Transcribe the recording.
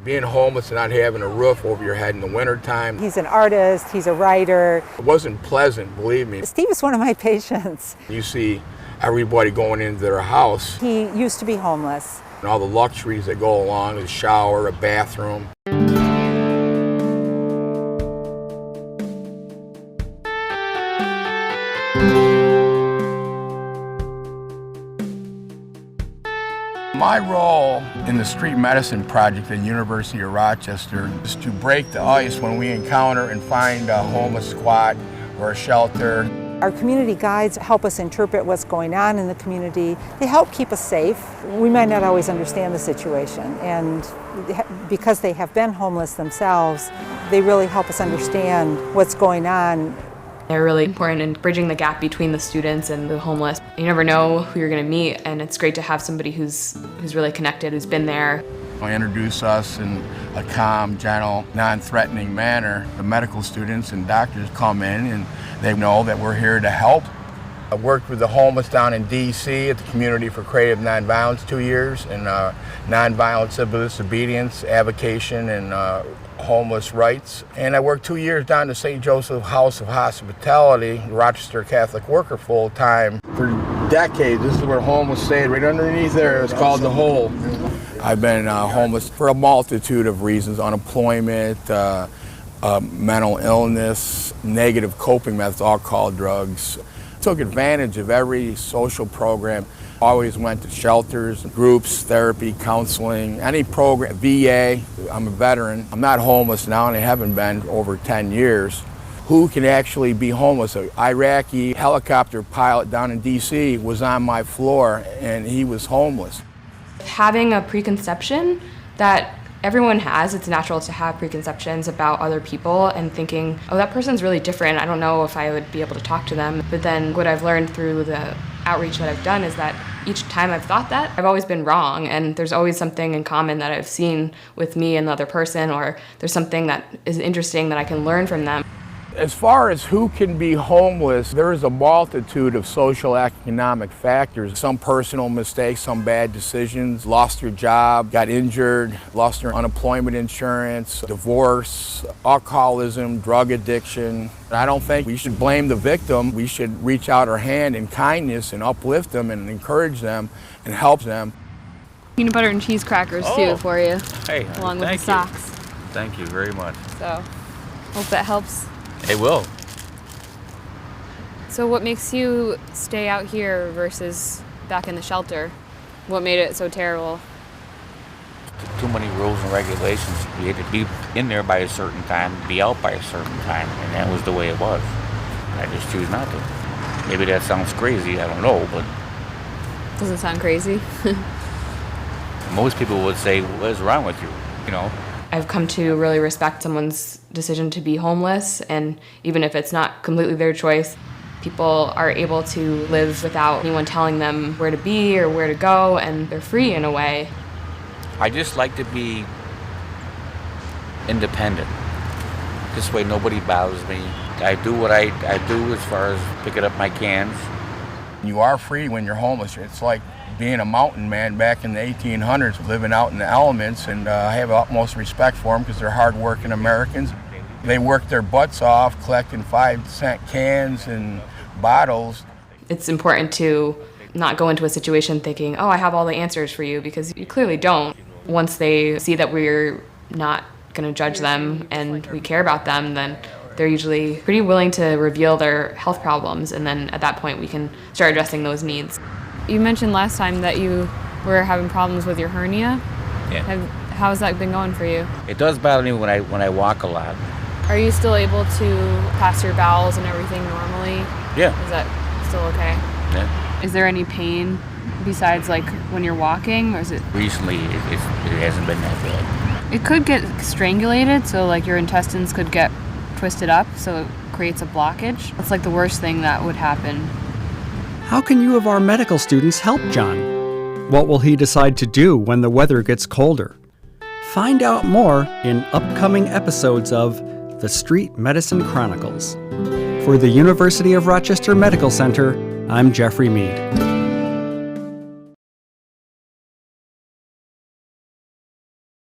Being homeless and not having a roof over your head in the wintertime. He's an artist, he's a writer. It wasn't pleasant, believe me. Steve is one of my patients. You see everybody going into their house. He used to be homeless. And all the luxuries that go along, a shower, a bathroom. My role in the street medicine project at the University of Rochester is to break the ice when we encounter and find a homeless squat or a shelter. Our community guides help us interpret what's going on in the community. They help keep us safe. We might not always understand the situation, and because they have been homeless themselves, they really help us understand what's going on. They're really important in bridging the gap between the students and the homeless. You never know who you're going to meet, and it's great to have somebody who's really connected, who's been there. They introduce us in a calm, gentle, non-threatening manner. The medical students and doctors come in and they know that we're here to help. I worked with the homeless down in D.C. at the Community for Creative Nonviolence 2 years in nonviolent civil disobedience, avocation, and homeless rights. And I worked 2 years down to St. Joseph House of Hospitality, Rochester Catholic worker full-time. For decades, this is where homeless stayed, right underneath there. It's called The Hole. I've been homeless for a multitude of reasons: unemployment, mental illness, negative coping methods, alcohol, drugs. Took advantage of every social program. Always went to shelters, groups, therapy, counseling, any program, VA. I'm a veteran. I'm not homeless now, and I haven't been over 10 years. Who can actually be homeless? An Iraqi helicopter pilot down in D.C. was on my floor, and he was homeless. Having a preconception that everyone has, it's natural to have preconceptions about other people and thinking, oh, that person's really different. I don't know if I would be able to talk to them. But then what I've learned through the outreach that I've done is that each time I've thought that, I've always been wrong, and there's always something in common that I've seen with me and the other person, or there's something that is interesting that I can learn from them. As far as who can be homeless, there is a multitude of social economic factors. Some personal mistakes, some bad decisions, lost your job, got injured, lost your unemployment insurance, divorce, alcoholism, drug addiction. I don't think we should blame the victim. We should reach out our hand in kindness and uplift them and encourage them and help them. Peanut butter and cheese crackers too for you, hey, along with the socks. Thank you very much. So, hope that helps. It will. So what makes you stay out here versus back in the shelter? What made it so terrible? Too many rules and regulations. You had to be in there by a certain time, be out by a certain time, and that was the way it was. I just choose not to. Maybe that sounds crazy, I don't know, but... Doesn't sound crazy. Most people would say, what is wrong with you, you know? I've come to really respect someone's decision to be homeless, and even if it's not completely their choice, people are able to live without anyone telling them where to be or where to go, and they're free in a way. I just like to be independent. This way nobody bothers me. I do what I do as far as picking up my cans. You are free when you're homeless. It's like being a mountain man back in the 1800s, living out in the elements, and I have utmost respect for them because they're hard-working Americans. They work their butts off collecting 5-cent cans and bottles. It's important to not go into a situation thinking, oh, I have all the answers for you, because you clearly don't. Once they see that we're not going to judge them and we care about them, then they're usually pretty willing to reveal their health problems, and then at that point we can start addressing those needs. You mentioned last time that you were having problems with your hernia. Yeah. How has that been going for you? It does bother me when I walk a lot. Are you still able to pass your bowels and everything normally? Yeah. Is that still okay? Yeah. Is there any pain besides like when you're walking, or is it? Recently, it hasn't been that bad. It could get strangulated, so like your intestines could get twisted up, so it creates a blockage. That's like the worst thing that would happen. How can you of our medical students help John? What will he decide to do when the weather gets colder? Find out more in upcoming episodes of The Street Medicine Chronicles. For the University of Rochester Medical Center, I'm Jeffrey Mead.